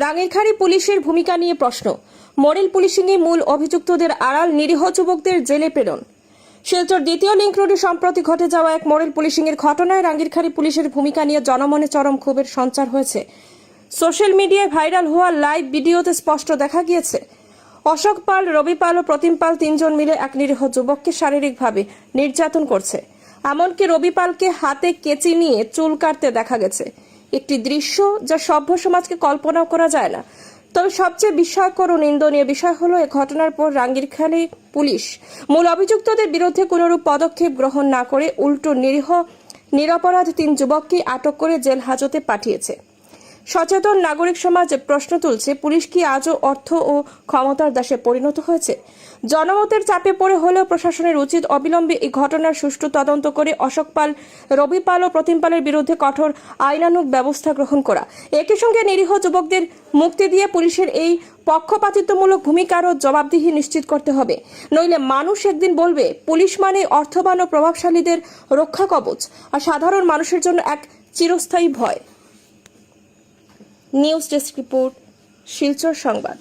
রাঙ্গিরখাড়ি পুলিশের ভূমিকা নিয়ে প্রশ্ন। মডেল পুলিশিংয়ে মূল অভিযুক্তদের আড়াল নিরীহ যুবকদের জেলে প্রেরণ। শিলচর দ্বিতীয় লিংক রোডে সম্প্রতি ঘটে যাওয়া এক মডেল পুলিশিংয়ের ঘটনায় রাঙ্গিরখাড়ি পুলিশের ভূমিকা নিয়ে জনমনে চরম ক্ষোভের সঞ্চার হয়েছে। সোশ্যাল মিডিয়ায় ভাইরাল হওয়া লাইভ ভিডিওতে স্পষ্ট দেখা গিয়েছে অশোক পাল, রবি পাল ও প্রতিম পাল তিনজন মিলে এক নিরীহ যুবককে শারীরিকভাবে নির্যাতন করছে। এমনকি রবি পালকে হাতে কেচি নিয়ে চুল কাটতে দেখা গেছে। একটি দৃশ্য যা সভ্য সমাজকে কল্পনাও করা যায় না। তবে সবচেয়ে বিস্ময়কর ও নিন্দনীয় বিষয় হলো এই ঘটনার পর রাঙ্গিরখাড়ি পুলিশ মূল অভিযুক্তদের বিরুদ্ধে কোনরূপ পদক্ষেপ গ্রহণ না করে উল্টো নিরপরাধ 3 যুবককে আটক করে জেল হাজতে পাঠিয়েছে। সচেতন নাগরিক সমাজ প্রশ্ন তুলছে, পুলিশ কি আজও অর্থ ও ক্ষমতার দাসে পরিণত হয়েছে? জনমতের চাপে পড়ে হলেও প্রশাসনের উচিত অবিলম্বে এই ঘটনার সুষ্ঠু তদন্ত করে অশোক পাল, রবি পাল ও প্রতিম পালের বিরুদ্ধে কঠোর আইনানুগ ব্যবস্থা গ্রহণ করা। একই সঙ্গে নিরীহ যুবকদের মুক্তি দিয়ে পুলিশের এই পক্ষপাতিত্বমূলক ভূমিকারও জবাবদিহি নিশ্চিত করতে হবে। নইলে মানুষ একদিন বলবে পুলিশ মানে অর্থবান ও প্রভাবশালীদের রক্ষা কবচ, আর সাধারণ মানুষের জন্য এক চিরস্থায়ী ভয়। নিউজ ডেস্ক রিপোর্ট, শিলচর সংবাদ।